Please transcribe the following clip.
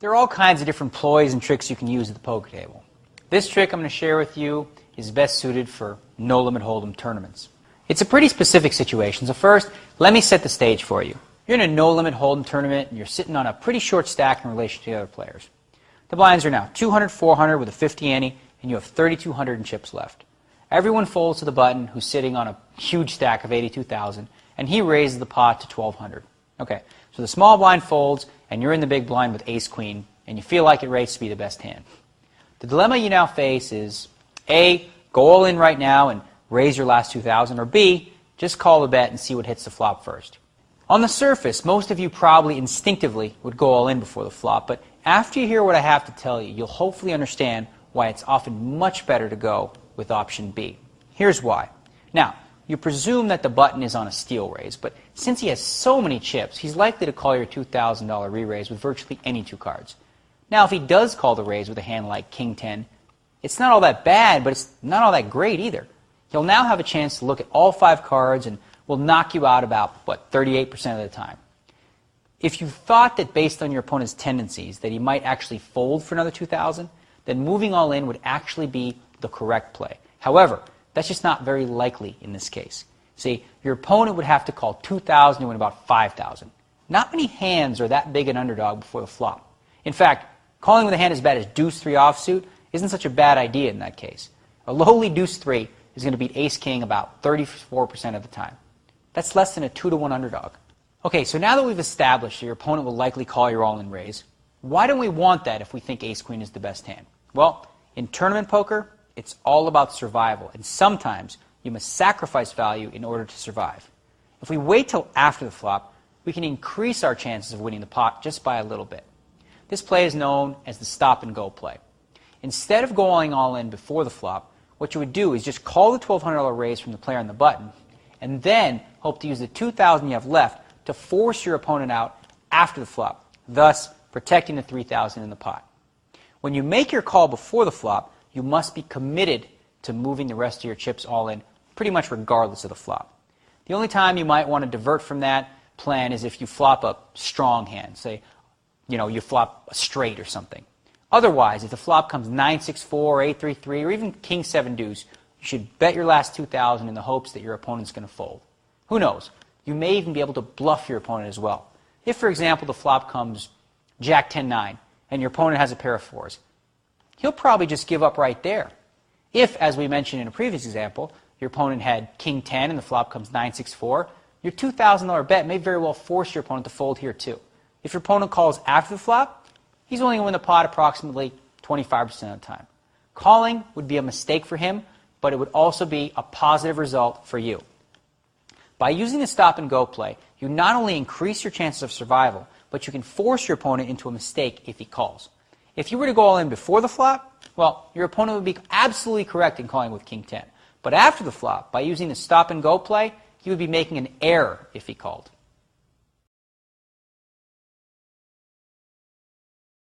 There are all kinds of different ploys and tricks you can use at the poker table. This trick I'm going to share with you is best suited for no-limit hold'em tournaments. It's a pretty specific situation, so first, let me set the stage for you. You're in a no-limit hold'em tournament, and you're sitting on a pretty short stack in relation to the other players. The blinds are now 200, 400 with a 50 ante, and you have 3,200 in chips left. Everyone folds to the button who's sitting on a huge stack of 82,000, and he raises the pot to 1,200. Okay, so the small blind folds, and you're in the big blind with ace-queen, and you feel like it rates to be the best hand. The dilemma you now face is, A, go all in right now and raise your last 2,000, or B, just call the bet and see what hits the flop first. On the surface, most of you probably instinctively would go all in before the flop, but after you hear what I have to tell you, you'll hopefully understand why it's often much better to go with option B. Here's why. Now, you presume that the button is on a steal raise, but since he has so many chips, he's likely to call your $2,000 re-raise with virtually any two cards. Now, if he does call the raise with a hand like King 10, it's not all that bad, but it's not all that great either. He'll now have a chance to look at all 5 cards and will knock you out about, 38% of the time. If you thought that based on your opponent's tendencies that he might actually fold for another 2,000, then moving all in would actually be the correct play. However, that's just not very likely in this case. See, your opponent would have to call 2,000 to win about 5,000. Not many hands are that big an underdog before the flop. In fact, calling with a hand as bad as deuce-3 offsuit isn't such a bad idea in that case. A lowly deuce-3 is going to beat ace-king about 34% of the time. That's less than a 2-to-1 underdog. Okay, so now that we've established that your opponent will likely call your all-in raise, why don't we want that if we think ace-queen is the best hand? Well, in tournament poker, it's all about survival, and sometimes you must sacrifice value in order to survive. If we wait till after the flop, we can increase our chances of winning the pot just by a little bit. This play is known as the stop-and-go play. Instead of going all in before the flop, what you would do is just call the $1,200 raise from the player on the button, and then hope to use the 2,000 you have left to force your opponent out after the flop, thus protecting the 3,000 in the pot. When you make your call before the flop, you must be committed to moving the rest of your chips all in, pretty much regardless of the flop. The only time you might want to divert from that plan is if you flop a strong hand, say, you flop a straight or something. Otherwise, if the flop comes 9-6-4, 8-3-3, or even King 7 deuce, you should bet your last 2,000 in the hopes that your opponent's going to fold. Who knows? You may even be able to bluff your opponent as well. If, for example, the flop comes Jack 10-9 and your opponent has a pair of 4s, he'll probably just give up right there. If, as we mentioned in a previous example, your opponent had King 10 and the flop comes 9-6-4, your $2,000 bet may very well force your opponent to fold here too. If your opponent calls after the flop, he's only going to win the pot approximately 25% of the time. Calling would be a mistake for him, but it would also be a positive result for you. By using the stop-and-go play, you not only increase your chances of survival, but you can force your opponent into a mistake if he calls. If you were to go all in before the flop, well, your opponent would be absolutely correct in calling with King 10. But after the flop, by using the stop-and-go play, he would be making an error if he called.